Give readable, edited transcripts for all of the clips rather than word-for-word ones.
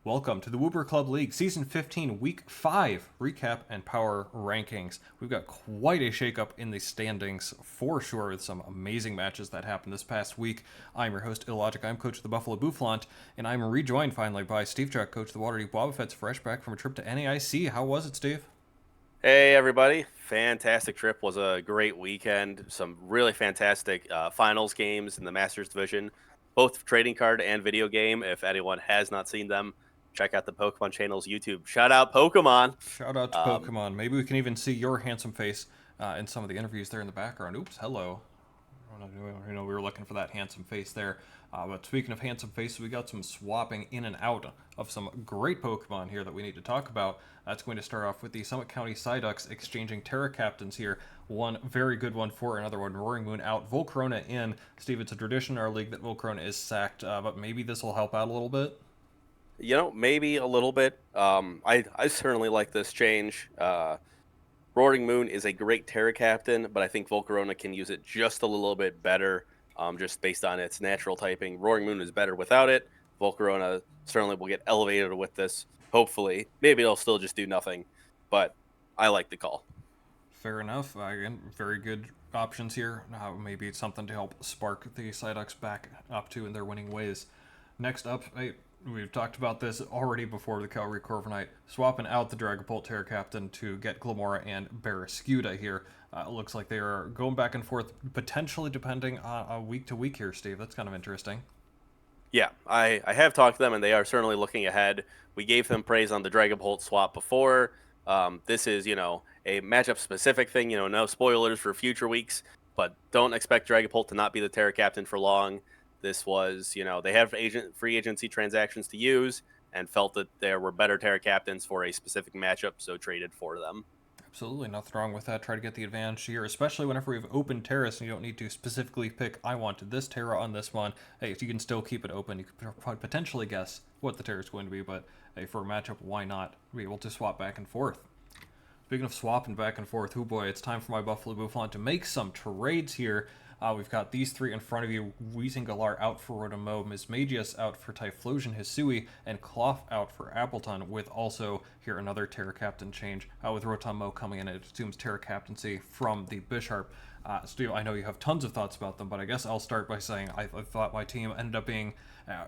Welcome to the Wooper Club League Season 15 Week 5 recap and power rankings. We've got quite a shakeup in the standings for sure, with some amazing matches that happened this past week. I'm your host, IllLogic. I'm coach of the Buffalo Bouffalant, and I'm rejoined finally by SteveChuck, coach of the Waterdeep Wobbuffets, fresh back from a trip to NAIC. How was it, Steve? Hey everybody, fantastic trip. Was a great weekend. Some really fantastic finals games in the Masters division, both trading card and video game. If anyone has not seen them, check out the Pokemon channel's YouTube. Shout out Pokemon. Shout out to Um, Pokemon. Maybe we can even see your handsome face in some of the interviews there in the background. Oops, hello. We were looking for that handsome face there. But speaking of handsome faces, we got some swapping in and out of some great Pokemon here that we need to talk about. That's going to start off with the Summit County Psyducks exchanging Terra Captains here. One very good one for another one. Roaring Moon out, Volcarona in. Steve, it's a tradition in our league that Volcarona is sacked, but maybe this will help out a little bit. Maybe a little bit. I certainly like this change. Roaring Moon is a great Terra Captain, but I think Volcarona can use it just a little bit better, just based on its natural typing. Roaring Moon is better without it. Volcarona certainly will get elevated with this, hopefully. Maybe it'll still just do nothing, but I like the call. Fair enough. Again, very good options here. Maybe it's something to help spark the Psyducks back up to in their winning ways. Next up, we've talked about this already before the Calgary Corviknight, swapping out the Dragapult Terra Captain to get Glamora and Barrascuda here. Looks like they are going back and forth, potentially depending on week to week here, Steve. That's kind of interesting. Yeah, I have talked to them, and they are certainly looking ahead. We gave them praise on the Dragapult swap before. This is, a matchup-specific thing. No spoilers for future weeks, but don't expect Dragapult to not be the Terra Captain for long. This was, they have free agency transactions to use and felt that there were better Terra Captains for a specific matchup, so traded for them. Absolutely, nothing wrong with that. Try to get the advantage here, especially whenever we've opened terrace and you don't need to specifically pick, I wanted this Terra on this one. Hey, if you can still keep it open, you could potentially guess what the Terra is going to be, but hey, for a matchup, why not be able to swap back and forth? Speaking of swapping back and forth, oh boy, it's time for my Buffalo Bouffalant to make some trades here. We've got these three in front of you. Weezing Galar out for Rotomo, Mismagius out for Typhlosion Hisui, and Cloth out for Appleton, with also here another Terra Captain change. With Rotomo coming in, it assumes Terra Captaincy from the Bisharp. Stu, I know you have tons of thoughts about them, but I guess I'll start by saying I thought my team ended up being,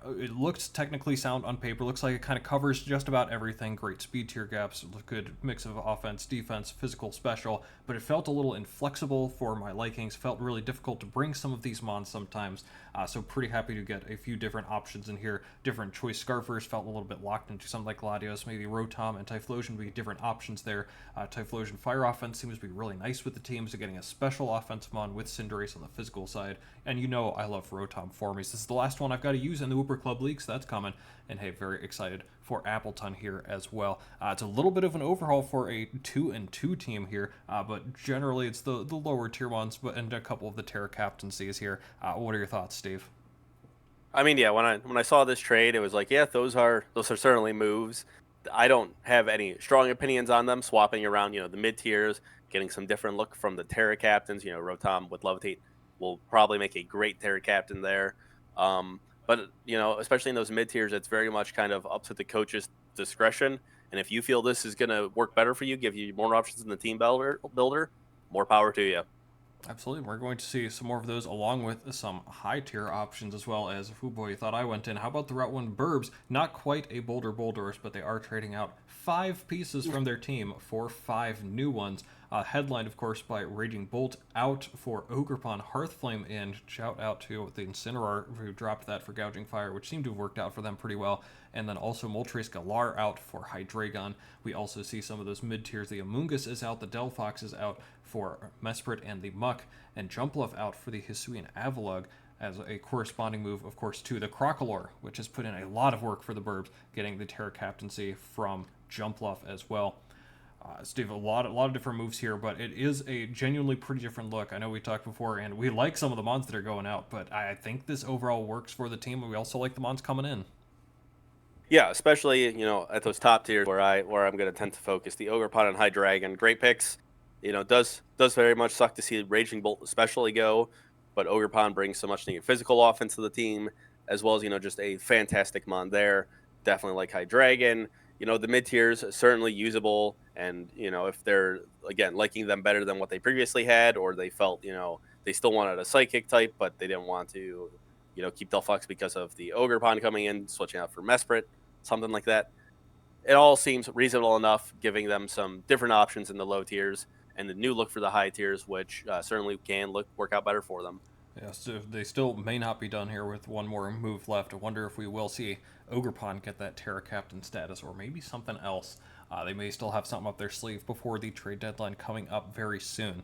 it looked technically sound on paper, looks like it kind of covers just about everything, great speed tier gaps, good mix of offense, defense, physical, special, but it felt a little inflexible for my likings, felt really difficult to bring some of these mons sometimes, so pretty happy to get a few different options in here. Different choice Scarfers felt a little bit locked into something like Gladios, maybe Rotom and Typhlosion would be different options there. Typhlosion Fire Offense seems to be really nice with the teams, getting a special offensive mon with Cinderace on the physical side, and I love Rotom Formies. This is the last one I've got to use in the Wooper Club League, so that's coming, and hey, very excited for Appleton here as well. It's a little bit of an overhaul for a 2-2 team here, but generally it's the lower tier ones, and a couple of the Terra Captaincies here. What are your thoughts, Steve? I mean, yeah, when I saw this trade, it was like, yeah, those are certainly moves. I don't have any strong opinions on them. Swapping around, the mid tiers, getting some different look from the Terra captains. Rotom with Levitate will probably make a great Terra captain there. But especially in those mid tiers, it's very much kind of up to the coach's discretion. And if you feel this is going to work better for you, give you more options in the team builder, more power to you. Absolutely, we're going to see some more of those along with some high tier options as well as, oh boy, you thought I went in. How about the Route 1 Burbs? Not quite a Boulderers, but they are trading out 5 pieces from their team for 5 new ones. Headlined, of course, by Raging Bolt out for Ogerpon, Hearthflame in. Shout out to the Incineroar who dropped that for Gouging Fire, which seemed to have worked out for them pretty well. And then also Moltres Galar out for Hydreigon. We also see some of those mid tiers. The Amoonguss is out, the Delphox is out for Mesprit and the Muck, and Jumpluff out for the Hisuian Avalugg as a corresponding move, of course, to the Crocolore, which has put in a lot of work for the Burbs, getting the Terra Captaincy from Jumpluff as well. Steve, a lot of different moves here, but it is a genuinely pretty different look. I know we talked before, and we like some of the mons that are going out, but I think this overall works for the team, and we also like the mons coming in. Yeah, especially at those top tiers where I'm going to tend to focus. The Ogerpon and Hydreigon, great picks. Does very much suck to see Raging Bolt especially go, but Ogerpon brings so much needed physical offense to the team, as well as just a fantastic mon there. definitely like High Dragon. The mid tiers certainly usable, and if they're again liking them better than what they previously had, or they felt they still wanted a psychic type, but they didn't want to keep Delphux because of the Ogre Pond coming in, switching out for Mesprit, something like that. It all seems reasonable enough, giving them some different options in the low tiers and the new look for the high tiers, which certainly can work out better for them. Yeah, so they still may not be done here with one more move left. I wonder if we will see Ogrepon get that Terra Captain status, or maybe something else. They may still have something up their sleeve before the trade deadline coming up very soon.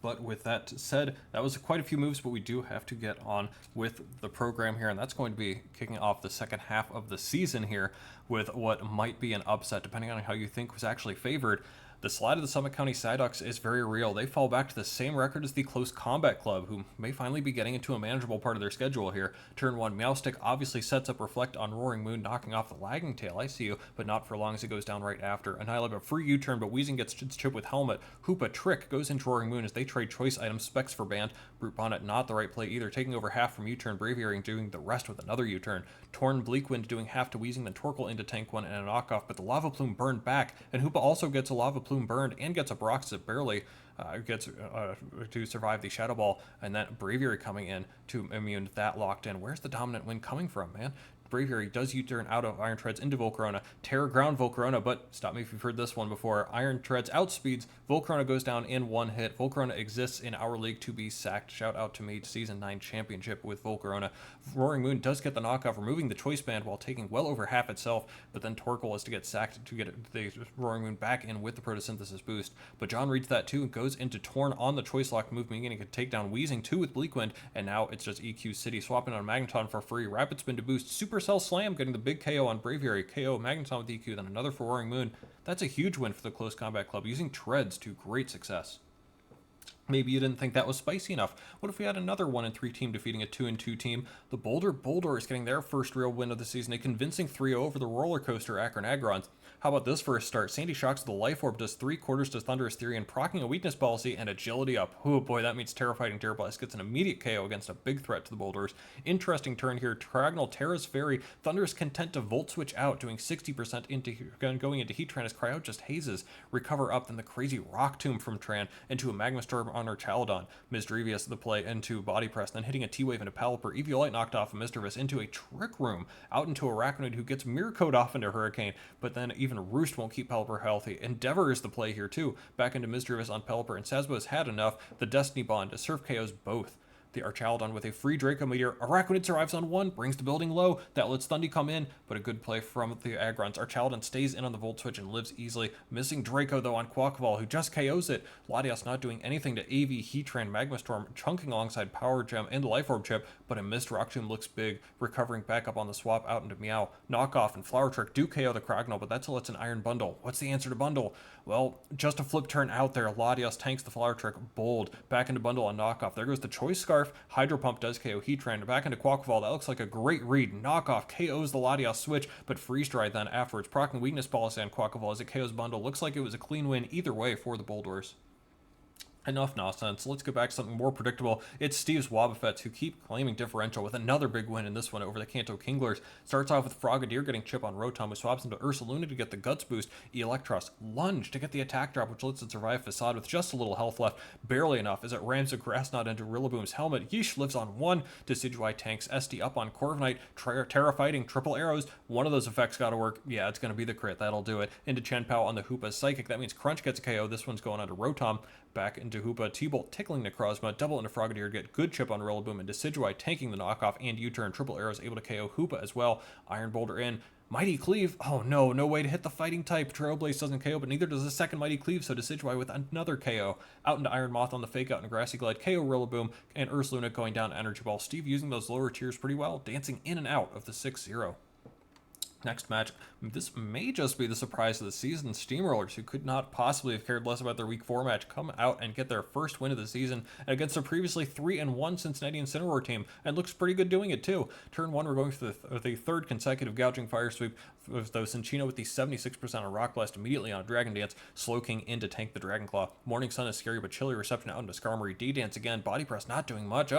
But with that said, that was quite a few moves, but we do have to get on with the program here, and that's going to be kicking off the second half of the season here with what might be an upset, depending on how you think was actually favored. The slide of the Summit County Psyducks is very real. They fall back to the same record as the Close Combat Club, who may finally be getting into a manageable part of their schedule here. Turn 1, Meowstick obviously sets up Reflect on Roaring Moon, knocking off the Lagging Tail. I see you, but not for long as it goes down right after. Annihilate a free U-turn, but Weezing gets its chip with Helmet. Hoopa Trick goes into Roaring Moon as they trade choice items, specs for Band. Brute Bonnet not the right play either, taking over half from U-turn, Braviary doing the rest with another U-turn. Torn Bleakwind doing half to Weezing, then Torkoal into Tank 1 and a knockoff, but the Lava Plume burned back, and Hoopa also gets a Lava Plume burned and gets a Broxit barely gets to survive the Shadow Ball, and then Braviary coming in to immune that locked in. Where's the dominant win coming from, man? Braviary does U-turn out of Iron Treads into Volcarona, Terra Ground Volcarona, but stop me if you've heard this one before. Iron Treads outspeeds, Volcarona goes down in one hit. Volcarona exists in our league to be sacked. Shout out to me, Season 9 championship with Volcarona. Roaring Moon does get the knockoff, removing the choice band while taking well over half itself, but then Torkoal is to get sacked to get the Roaring Moon back in with the Photosynthesis boost. But John reads that too and goes into Torn on the choice lock move, meaning he could take down Weezing too with Bleakwind, and now it's just EQ City swapping on Magneton for free. Rapid Spin to boost, Supercell Slam getting the big KO on Braviary, KO Magneton with EQ, then another for Roaring Moon. That's a huge win for the Close Combat Club, using Treads to great success. Maybe you didn't think that was spicy enough. What if we had another 1-3 team defeating a 2-2 team? The Boulder Boulders getting their first real win of the season, a convincing 3-0 over the roller coaster Akron Agrons. How about this for a start? Sandy Shocks with the Life Orb does 3/4 to Thunderous Therian, proccing a weakness policy and agility up. Oh boy, that means Terrifying Terrorblast gets an immediate KO against a big threat to the Boulders. Interesting turn here. Triagonal Terra's Fairy, Thunderous content to Volt Switch out, doing 60% going into Heatran as Cryo just hazes. Recover up, then the crazy Rock Tomb from Tran into a Magma Storm on her Chaladon. Misdrevious the play into Body Press, then hitting a T-Wave into Pelipper. Eviolite knocked off a Misdrevious into a Trick Room, out into Arachnoid who gets Mirror Code off into Hurricane, but then even Roost won't keep Pelipper healthy. Endeavor is the play here too, back into Misdrevious on Pelipper, and Sazbo has had enough. The Destiny Bond to Surf KOs both. The Archaladon with a free Draco Meteor. Arachnid survives on one, brings the building low. That lets Thundy come in, but a good play from the Agrons. Archaladon stays in on the Volt Switch and lives easily. Missing Draco, though, on Quackval, who just KOs it. Latias not doing anything to AV, Heatran, Magma Storm, chunking alongside Power Gem and the Life Orb chip, but a missed Rock Tomb looks big, recovering back up on the swap out into Meow. Knockoff and Flower Trick do KO the Cragnole, but that's lets an Iron Bundle. What's the answer to Bundle? Well, just a flip turn out there. Latias tanks the Flower Trick, bold. Back into Bundle on Knockoff. There goes the Choice Scarf. Hydro Pump does KO Heatran. Back into Quackval. That looks like a great read. Knockoff KOs the Latias switch, but Freeze Dry then afterwards. Proccing weakness policy on Quackval as it KOs Bundle. Looks like it was a clean win either way for the Boulders. Enough nonsense. Let's get back to something more predictable. It's Steve's Wobbuffets who keep claiming differential with another big win in this one over the Kanto Kinglers. Starts off with Frogadier getting chip on Rotom, who swaps into Ursaluna to get the Guts boost. Electros Lunge to get the attack drop, which lets it survive Facade with just a little health left. Barely enough as it rams a Grass Knot into Rillaboom's helmet. Yeesh lives on one. Decidueye tanks SD up on Corviknight. Terra Fighting, triple arrows. One of those effects gotta work. Yeah, it's gonna be the crit. That'll do it. Into Chenpao on the Hoopa Psychic. That means Crunch gets a KO. This one's going under Rotom. Back into Hoopa, T-Bolt tickling Necrozma, double into Frogadier to get good chip on Rillaboom, and Decidueye tanking the knockoff and U-turn. Triple arrows able to KO Hoopa as well. Iron Boulder in. Mighty Cleave. Oh no, no way to hit the fighting type. Trailblaze doesn't KO, but neither does the second Mighty Cleave, so Decidueye with another KO. Out into Iron Moth on the fake out and Grassy Glide, KO Rillaboom, and Ursaluna going down Energy Ball. Steve using those lower tiers pretty well, dancing in and out of the 6-0. Next match, this may just be the surprise of the season. Steamrollers, who could not possibly have cared less about their Week 4 match, come out and get their first win of the season against a previously 3-1 Cincinnati Incineroar team, and looks pretty good doing it too. Turn 1, we're going for the third consecutive gouging fire sweep, though Cinchino with the 76% on Rock Blast immediately on Dragon Dance, Slowking in to tank the Dragon Claw. Morning Sun is scary but chilly reception out into Skarmory. D-Dance again, Body Press not doing much,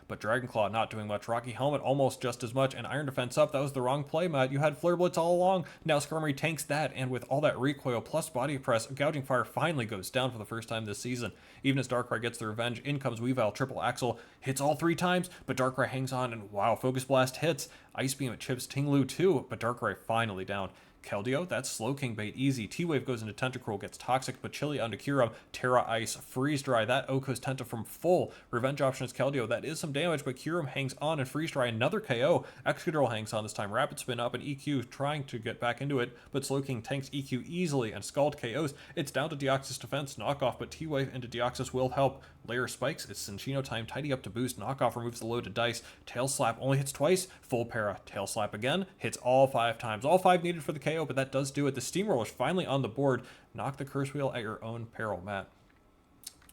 but Dragon Claw not doing much. Rocky Helmet almost just as much, and Iron Defense up. That was the wrong play, Matt. You had Flare Blitz all along. Now Skarmory tanks that, and with all that recoil plus Body Press, Gouging Fire finally goes down for the first time this season. Even as Darkrai gets the revenge, in comes Weavile, triple axle, hits all 3 times, but Darkrai hangs on, and wow, Focus Blast hits. Ice Beam, it chips Tinglu too, but Darkrai finally down. Keldeo, that's Slowking bait easy. T-Wave goes into Tentacruel, gets Toxic, but Chili onto Kyurem. Terra Ice, Freeze Dry, that Oko's Tenta from full. Revenge option is Keldeo, that is some damage, but Kyurem hangs on and Freeze Dry, another KO. Excadrill hangs on this time, Rapid Spin up, and EQ trying to get back into it, but Slowking tanks EQ easily and Scald KOs. It's down to Deoxys defense, knockoff, but T-Wave into Deoxys will help. Layer spikes, it's Cinchino time, tidy up to boost, knockoff removes the load to dice, Tail Slap only hits twice, full para, Tail Slap again, hits all 5 times, all 5 needed for the KO, but that does do it. The Steamroller's finally on the board. Knock the curse wheel at your own peril, Matt.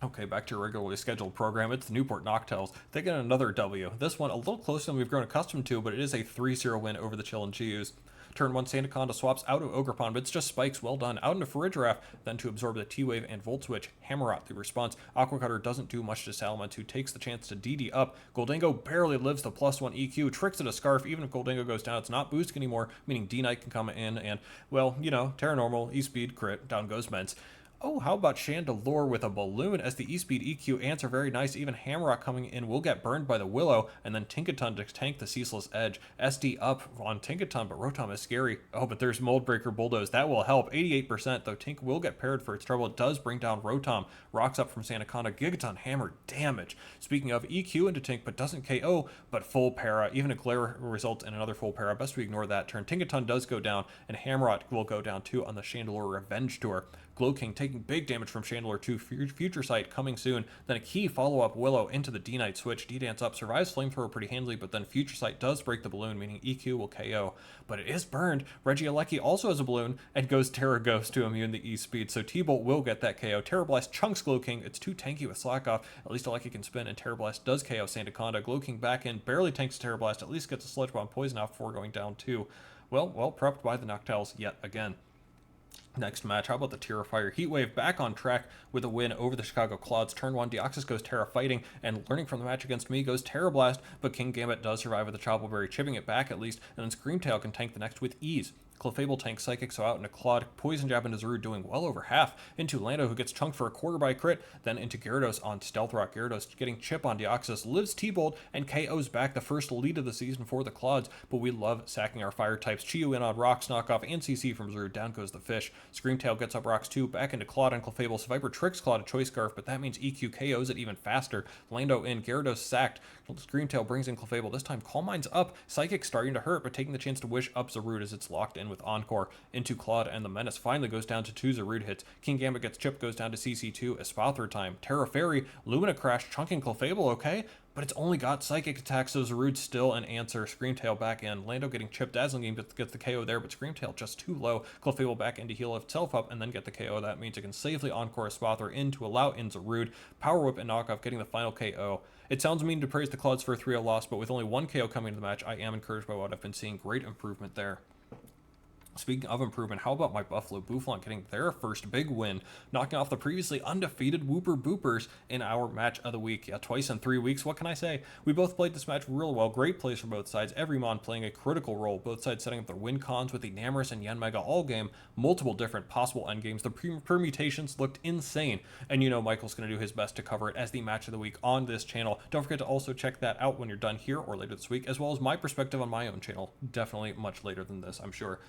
Okay, back to your regularly scheduled program. It's the Newport Noctows. They get another W. This one a little closer than we've grown accustomed to, but it is a 3-0 win over the Chillin' Chi-Yus. Turn 1, Sandaconda swaps out of Ogerpon, but it's just spikes, well done. Out into Farigiraf, then to absorb the T-Wave and Volt Switch. Hammerot, the response. Aqua Cutter doesn't do much to Salamence, who takes the chance to DD up. Goldango barely lives the +1 EQ, tricks it a Scarf. Even if Goldango goes down, it's not boosting anymore, meaning D-Knight can come in and, well, you know, Terra Normal, E-Speed, crit, down goes Mence. Oh, how about Chandelure with a balloon as the E-Speed EQ ants are very nice. Even Hammerrock coming in will get burned by the Willow, and then Tinkaton to tank the Ceaseless Edge. SD up on Tinkaton, but Rotom is scary. Oh, but there's Moldbreaker Bulldoze. That will help. 88%, though Tink will get paired for its trouble. It does bring down Rotom. Rocks up from Sandaconda. Gigaton Hammer damage. Speaking of, EQ into Tink, but doesn't KO, but full para. Even a Glare results in another full para. Best we ignore that turn. Tinkaton does go down, and Hammerot will go down too on the Chandelure Revenge Tour. Glowking taking big damage from Chandelure to Future Sight coming soon. Then a key follow-up Willow into the D-Knight switch. D-Dance up, survives Flamethrower pretty handily, but then Future Sight does break the balloon, meaning EQ will KO. But it is burned. Regieleki also has a balloon and goes Terra Ghost to immune the E-Speed, so T-Bolt will get that KO. Terra Blast chunks Glowking. It's too tanky with Slack Off. At least Aleki can spin, and Terra Blast does KO Sandaconda. Glowking back in, barely tanks Terra Blast, at least gets a Sludge Bomb Poison off before going down too. Well prepped by the Noctowls yet again. Next match, how about the Terrifier Heatwave back on track with a win over the Chicago Clods. Turn 1, Deoxys goes Terra Fighting, and learning from the match against me goes Terra Blast, but King Gambit does survive with the Chople Berry, chipping it back at least, and then Screamtail can tank the next with ease. Clefable tanks Psychic, so out into Claude, Poison Jab into Zarude doing well over half, into Lando who gets chunked for a quarter by crit, then into Gyarados on Stealth Rock. Gyarados getting chip on Deoxys, lives T-Bolt, and KOs back the first lead of the season for the Clods, but we love sacking our fire types. Chi-Yu in on Rocks, knockoff, and CC from Zarude, down goes the Fish. Screamtail gets up Rocks too, back into Claude and Clefable, so Viper tricks Claude to Choice Scarf, but that means EQ KOs it even faster. Lando in, Gyarados sacked, Screamtail brings in Clefable, this time Calm Mind's up, Psychic starting to hurt, but taking the chance to wish up Zarude as it's locked in with Encore. Into Claude, and the Menace finally goes down to 2 Zarude hits. King Gambit gets chipped, goes down to CC2, Espalthur time. Terra Fairy, Lumina Crash, chunking Clefable, okay? But it's only got Psychic Attack, so Zarude still an answer. Screamtail back in. Lando getting chipped, Dazzling Game gets the KO there, but Screamtail just too low. Clefable back in to heal itself up and then get the KO. That means it can safely Encore Espalthur in to allow in Zarude. Power Whip and Knockoff getting the final KO. It sounds mean to praise the Clouds for a 3-0 loss, but with only 1 KO coming to the match, I am encouraged by what I've been seeing. Great improvement there. Speaking of improvement, how about my Buffalo Bouffalant getting their first big win, knocking off the previously undefeated Wooper Boopers in our match of the week. Yeah, twice in 3 weeks, what can I say? We both played this match real well, great plays for both sides, every mon playing a critical role, both sides setting up their win cons with the Namorous and Yanmega all game, multiple different possible endgames, the permutations looked insane, and you know Michael's going to do his best to cover it as the match of the week on this channel. Don't forget to also check that out when you're done here or later this week, as well as my perspective on my own channel, definitely much later than this, I'm sure.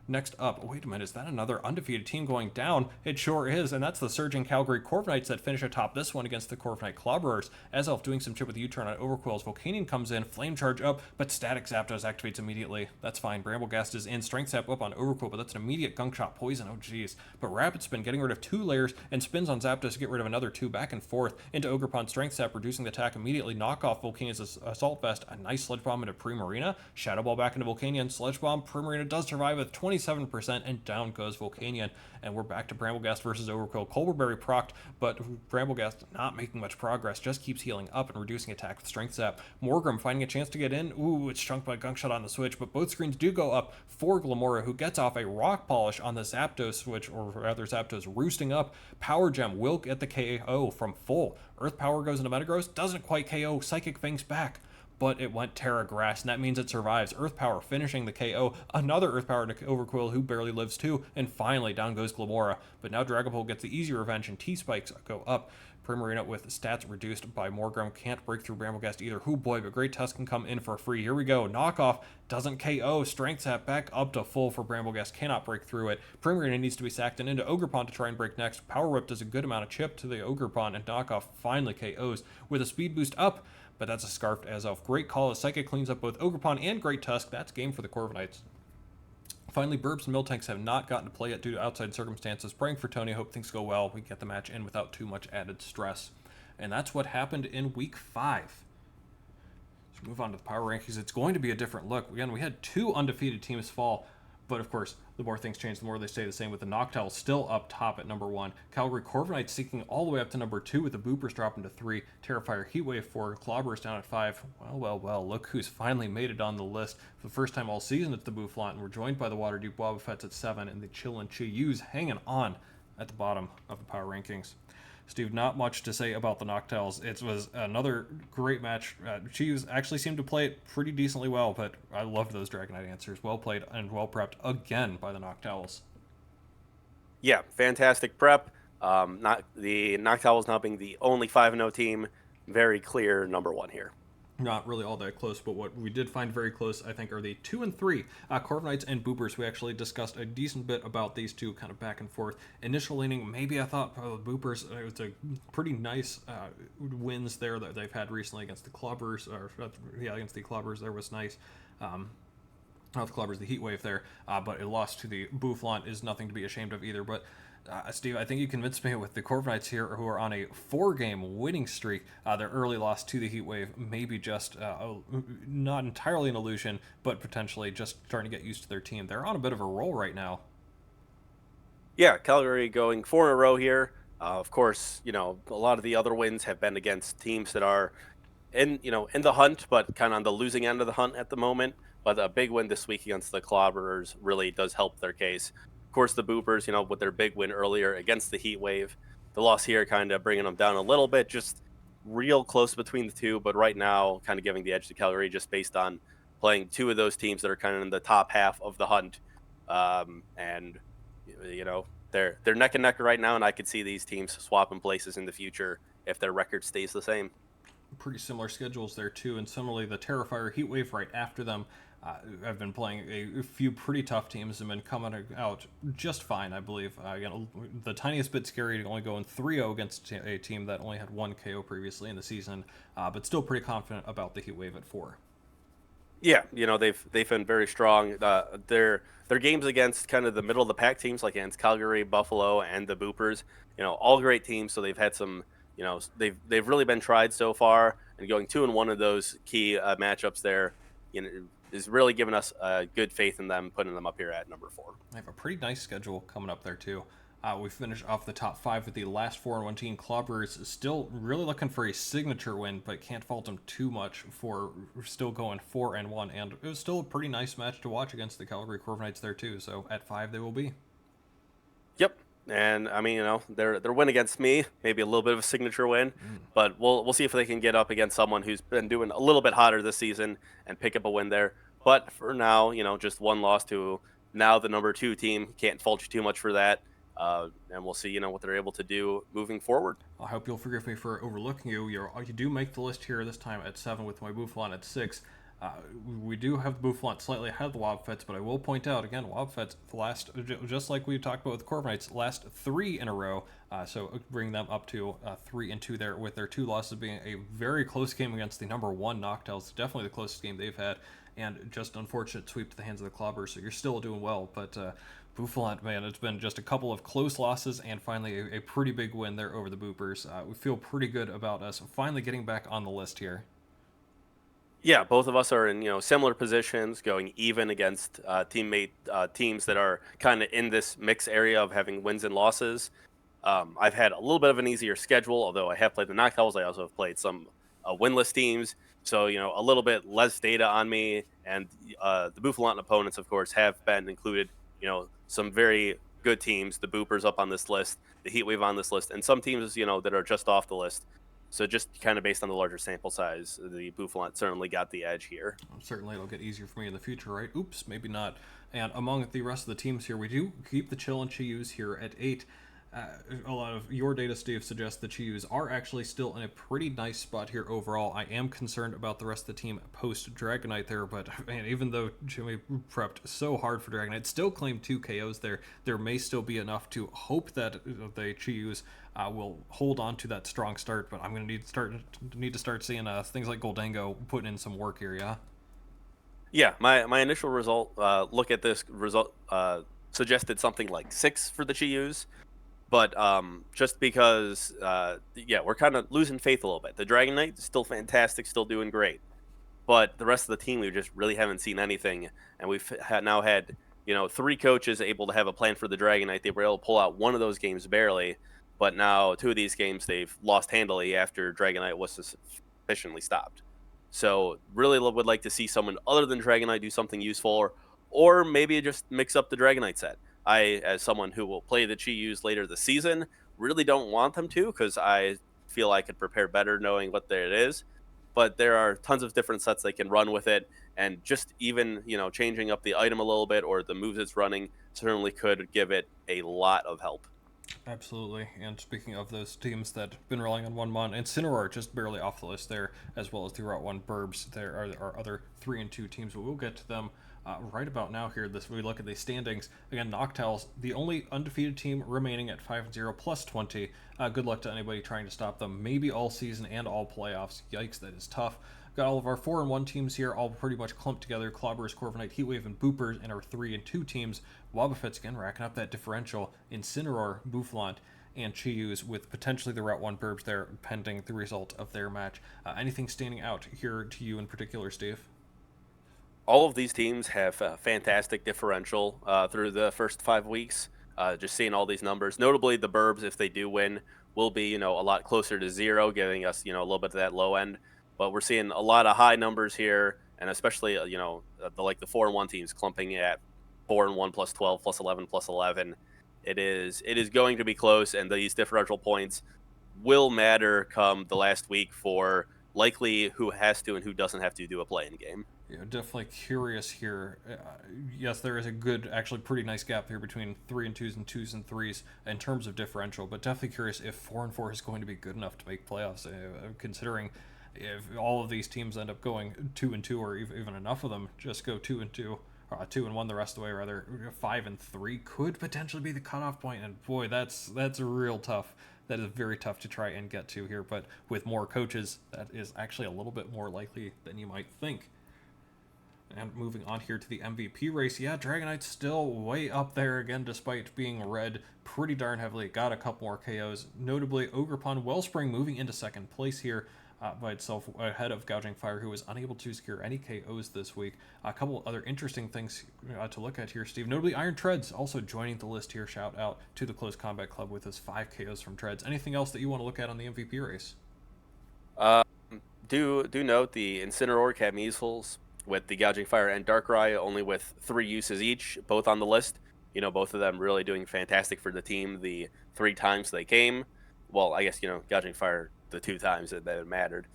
Next up, wait a minute, is that another undefeated team going down? It sure is, and that's the surging Calgary Corviknights that finish atop this one against the Corviknight Clobberers. As Elf doing some chip with U-turn on Overquill's Volcanion comes in, Flame Charge up, but Static Zapdos activates immediately. That's fine. Bramblegast is in, Strength Zap up on Overquill, but that's an immediate Gunk Shot Poison. Oh jeez. But Rapid Spin getting rid of 2 layers and spins on Zapdos to get rid of another 2 back and forth into Ogerpon. Strength Zap reducing the attack immediately. Knock off Volcania's Assault Vest. A nice Sludge Bomb into Primarina. Shadow Ball back into Volcanion. Sludge Bomb. Primarina does survive with 27%, and down goes Volcanion. And we're back to Bramblegast versus Overquill. Colberberry procced, but Bramblegast not making much progress. Just keeps healing up and reducing attack with Strength Zap. Morgrem finding a chance to get in. Ooh, it's chunked by Gunk Shot on the switch, but both screens do go up for Glamora, who gets off a Rock Polish on the Zapdos switch, or rather Zapdos roosting up. Power Gem will get the KO from full. Earth Power goes into Metagross, doesn't quite KO. Psychic Fang's back, but it went Terra Grass, and that means it survives. Earth Power finishing the KO. Another Earth Power to Overquill, who barely lives too, and finally down goes Glamora. But now Dragapult gets the easy revenge, and T-Spikes go up. Primarina with stats reduced by Morgrem can't break through Bramblegast either. Who boy, but Great Tusk can come in for free. Here we go. Knockoff doesn't KO. Strength Zap back up to full for Bramblegast. Cannot break through it. Primarina needs to be sacked and into Ogerpon to try and break next. Power Whip does a good amount of chip to the Ogerpon, and Knockoff finally KOs with a speed boost up. But that's a Scarfed as Elf. Great call as Psychic cleans up both Ogerpon and Great Tusk. That's game for the Corviknights. Finally, Burbs and Miltanks have not gotten to play yet due to outside circumstances. Praying for Tony, hope things go well. We get the match in without too much added stress. And that's what happened in Week 5. So move on to the power rankings. It's going to be a different look. Again, we had 2 undefeated teams fall, but of course, the more things change, the more they stay the same, with the Noctowl still up top at number 1. Calgary Corviknights sinking all the way up to number 2, with the Boopers dropping to 3. Terrifier Heatwave 4. Clobber's down at 5. Well, look who's finally made it on the list. For the first time all season, it's the Bouffalant, and we're joined by the Waterdeep Wobbuffets at 7, and the Chillin' Chi-Yus hanging on at the bottom of the power rankings. Steve, not much to say about the Noctowls. It was another great match. Chi-Yus actually seemed to play it pretty decently well, but I loved those Dragonite answers. Well played and well prepped again by the Noctowls. Yeah, fantastic prep. Not the Noctowls now being the only 5-0 team. Very clear number 1 here. Not really all that close, but what we did find very close, I think, are the 2 and 3 Corviknights and Boopers. We actually discussed a decent bit about these two, kind of back and forth. Initial leaning, maybe I thought Boopers, it was a pretty nice wins there that they've had recently against the Clobbers, against the Clobbers. There was nice. Not the Clobbers, the Heatwave there, but a loss to the Bouffalant is nothing to be ashamed of either. But Steve, I think you convinced me with the Corviknights here, who are on a 4-game winning streak. Their early loss to the Heatwave maybe just not entirely an illusion, but potentially just starting to get used to their team. They're on a bit of a roll right now. Yeah, Calgary going 4 in a row here. Of course, a lot of the other wins have been against teams that are in the hunt, but kind of on the losing end of the hunt at the moment. But a big win this week against the Clobberers really does help their case. Of course, the Boopers, with their big win earlier against the Heatwave. The loss here kind of bringing them down a little bit, just real close between the two. But right now, kind of giving the edge to Calgary just based on playing 2 of those teams that are kind of in the top half of the hunt. And, they're neck and neck right now, and I could see these teams swapping places in the future if their record stays the same. Pretty similar schedules there, too. And similarly, the Terrifier Heatwave right after them. I've been playing a few pretty tough teams and been coming out just fine, I believe. The tiniest bit scary to only go in 3-0 against a team that only had 1 KO previously in the season, but still pretty confident about the Heatwave at 4. Yeah, they've been very strong. Their games against kind of the middle of the pack teams, like against Calgary, Buffalo, and the Boopers, all great teams. So they've had some, they've really been tried so far, and going 2 in 1 of those key matchups there, is really giving us good faith in them, putting them up here at number 4. They have a pretty nice schedule coming up there, too. We finish off the top 5 with the last 4-1 team. Clobberers still really looking for a signature win, but can't fault them too much for still going 4-1. And it was still a pretty nice match to watch against the Calgary Corviknights there, too. So at 5 they will be. Yep. And I mean, their win against me, maybe a little bit of a signature win, but we'll see if they can get up against someone who's been doing a little bit hotter this season and pick up a win there. But for now, just 1 loss to now the number 2 team. Can't fault you too much for that. And we'll see, what they're able to do moving forward. I hope you'll forgive me for overlooking you. You do make the list here this time at 7 with my Bouffalant at 6. We do have the Bouffalant slightly ahead of the Wobbuffets, but I will point out again, Wobbuffets the last, just like we talked about with Corviknights, last 3 in a row. So bring them up to 3-2 there, with their 2 losses being a very close game against the number 1 Noctows, definitely the closest game they've had, and just unfortunate sweep to the hands of the Clobbers. So you're still doing well, but Bouffalant, man, it's been just a couple of close losses and finally a pretty big win there over the Boopers. We feel pretty good about us finally getting back on the list here. Yeah, both of us are in similar positions, going even against teams that are kind of in this mix area of having wins and losses. I've had a little bit of an easier schedule, although I have played the Knockouts. I also have played some winless teams, so a little bit less data on me. And the Bouffalant opponents, of course, have been included. Some very good teams. The Boopers up on this list, the Heatwave on this list, and some teams that are just off the list. So just kind of based on the larger sample size, the Bouffalant certainly got the edge here. Certainly it'll get easier for me in the future, right? Oops, maybe not. And among the rest of the teams here, we do keep the Chill and Chi-Yus here at 8. A lot of your data, Steve, suggests the Chi-Yus are actually still in a pretty nice spot here overall. I am concerned about the rest of the team post Dragonite there, but man, even though Jimmy prepped so hard for Dragonite, still claimed 2 KOs there. There may still be enough to hope that the Chi-Yus will hold on to that strong start. But I'm going to need to start seeing things like Goldango putting in some work here. Yeah. Yeah, my initial result look at this result suggested something like 6 for the Chi-Yus. But just because, we're kind of losing faith a little bit. The Dragon Knight is still fantastic, still doing great. But the rest of the team, we just really haven't seen anything. And we've now had, 3 coaches able to have a plan for the Dragon Knight. They were able to pull out one of those games barely. But now 2 of these games they've lost handily after Dragon Knight was sufficiently stopped. So really would like to see someone other than Dragon Knight do something useful, or maybe just mix up the Dragon Knight set. I, as someone who will play the Chi-Yus later this season, really don't want them to, because I feel I could prepare better knowing what it is. But there are tons of different sets they can run with it, and just even changing up the item a little bit or the moves it's running certainly could give it a lot of help. Absolutely. And speaking of those teams that have been relying on one mon, Incineroar just barely off the list there, as well as the Route 1 Burbs. There are other 3-2 teams, but we'll get to them right about now here. We look at the standings. Again, Noctowls, the only undefeated team remaining at 5-0 plus 20. Good luck to anybody trying to stop them. Maybe all season and all playoffs. Yikes, that is tough. Got all of our 4-1 teams here, all pretty much clumped together. Clobbers, Corviknight, Heatwave, and Boopers, and our 3-2 teams. Wobbuffets again racking up that differential. Incineroar, Bouffalant, and Chi-Yus with potentially the Route 1 Burbs there, pending the result of their match. Anything standing out here to you in particular, Steve? All of these teams have a fantastic differential through the first 5 weeks. Just seeing all these numbers, notably the Burbs, if they do win, will be a lot closer to 0, giving us a little bit of that low end. But we're seeing a lot of high numbers here, and especially the 4-1 teams clumping at 4-1 plus 12 plus 11 plus 11. It is going to be close, and these differential points will matter come the last week for likely who has to and who doesn't have to do a play-in game. Yeah, definitely curious here. Yes, there is a good, actually pretty nice gap here between 3-2s and 2s and 3s in terms of differential, but definitely curious if 4-4 is going to be good enough to make playoffs, considering if all of these teams end up going 2-2, or even enough of them just go 2-2, 2-1 the rest of the way, rather 5-3 could potentially be the cutoff point. And boy, that's real tough. That is very tough to try and get to here. But with more coaches, that is actually a little bit more likely than you might think. And moving on here to the MVP race, yeah, Dragonite's still way up there again, despite being red pretty darn heavily. Got a couple more KOs, notably Ogerpon Wellspring moving into second place here by itself, ahead of Gouging Fire, who was unable to secure any KOs this week. A couple other interesting things to look at here, Steve. Notably, Iron Treads also joining the list here. Shout out to the Close Combat Club with his 5 KOs from Treads. Anything else that you want to look at on the MVP race? Do note the Incineroar Cadmeasles with the Gouging Fire and Darkrai only with 3 uses each, both on the list. Both of them really doing fantastic for the team the 3 times they came. Well, I guess, Gouging Fire the 2 times that it mattered.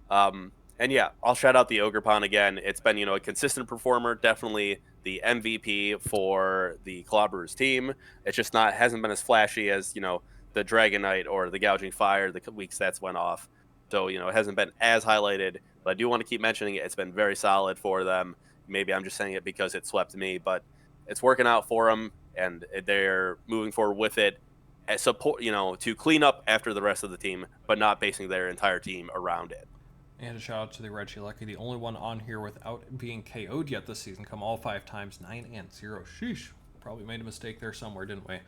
And yeah, I'll shout out the Ogerpon again. It's been, a consistent performer, definitely the MVP for the Clobberers team. It's just hasn't been as flashy as, the Dragonite or the Gouging Fire the week stats went off. So, it hasn't been as highlighted, but I do want to keep mentioning it. It's been very solid for them. Maybe I'm just saying it because it swept me, but it's working out for them, and they're moving forward with it. As support, to clean up after the rest of the team, but not basing their entire team around it. And a shout out to the Reggie Lucky, the only one on here without being KO'd yet this season. Come all 5 times, 9-0. Sheesh. Probably made a mistake there somewhere, didn't we?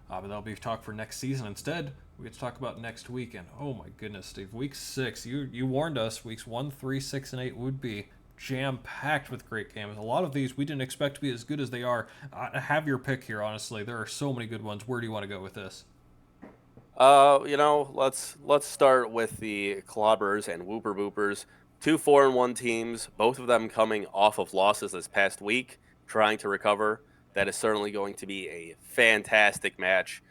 But that'll be talk for next season. Instead, we get to talk about next week. And oh my goodness, Steve, week 6. You warned us. Weeks 1, 3, 6, and 8 would be jam-packed with great games. A lot of these we didn't expect to be as good as they are. Have your pick here, honestly. There are so many good ones. Where do you want to go with this? Let's start with the Clobbers and Wooper Boopers. 2 4-1 teams, both of them coming off of losses this past week, trying to recover. That is certainly going to be a fantastic match.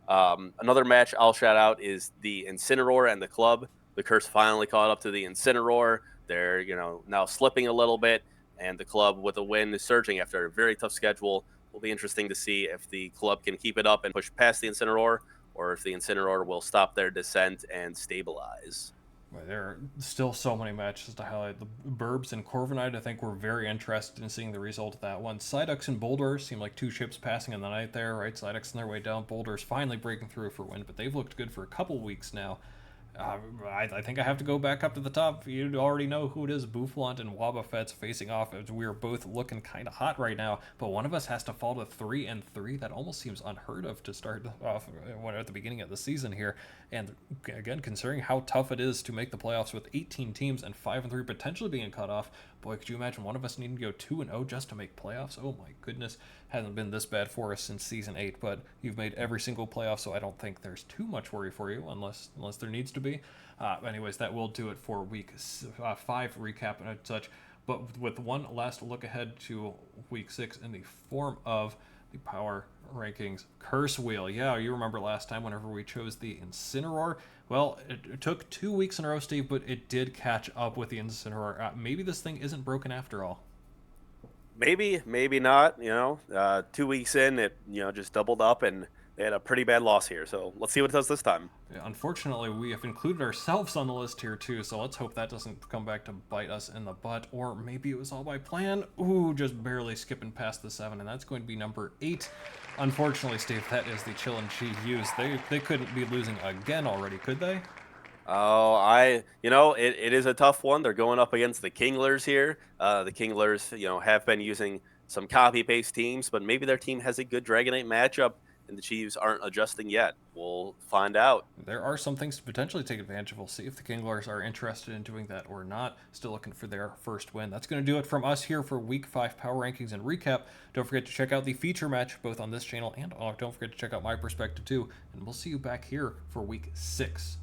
Another match I'll shout out is the Incineroar and the Club. The curse finally caught up to the Incineroar. They're, now slipping a little bit, and the Club with a win is surging after a very tough schedule. Will be interesting to see if the Club can keep it up and push past the Incineroar, or if the Incineroar will stop their descent and stabilize. There are still so many matches to highlight. The Burbs and Corviknight, I think we're very interested in seeing the result of that one. Psyducks and Boulder seem like 2 ships passing in the night there, right? Psyducks on their way down, Boulder's finally breaking through for win, but they've looked good for a couple weeks now. I think I have to go back up to the top. You already know who it is. Bouffalant and Wobbuffets facing off, as we are both looking kind of hot right now. But one of us has to fall to 3-3. That almost seems unheard of to start off at the beginning of the season here. And again, considering how tough it is to make the playoffs with 18 teams and 5-3 potentially being cut off, boy, could you imagine one of us needing to go 2-0 just to make playoffs? Oh my goodness, hasn't been this bad for us since season 8. But you've made every single playoff, so I don't think there's too much worry for you, unless there needs to be. Anyways, that will do it for week 5 recap and such. But with one last look ahead to week 6 in the form of the power rankings curse wheel. Yeah, you remember last time whenever we chose the Incineroar. Well, it took 2 weeks in a row, Steve, but it did catch up with the Incineroar. Maybe this thing isn't broken after all. Maybe, maybe not. 2 weeks in, it just doubled up, and they had a pretty bad loss here. So let's see what it does this time. Yeah, unfortunately, we have included ourselves on the list here too, so let's hope that doesn't come back to bite us in the butt. Or maybe it was all by plan. Ooh, just barely skipping past the 7, and that's going to be number 8. Unfortunately, Steve, that is the chillin' Chi-Yus. They couldn't be losing again already, could they? Oh, it is a tough one. They're going up against the Kinglers here. The Kinglers, have been using some copy-paste teams, but maybe their team has a good Dragonite matchup, and the Chiefs aren't adjusting yet. We'll find out. There are some things to potentially take advantage of. We'll see if the Kinglers are interested in doing that or not. Still looking for their first win. That's going to do it from us here for Week 5 Power Rankings and Recap. Don't forget to check out the feature match both on this channel and don't forget to check out my perspective too. And we'll see you back here for Week 6.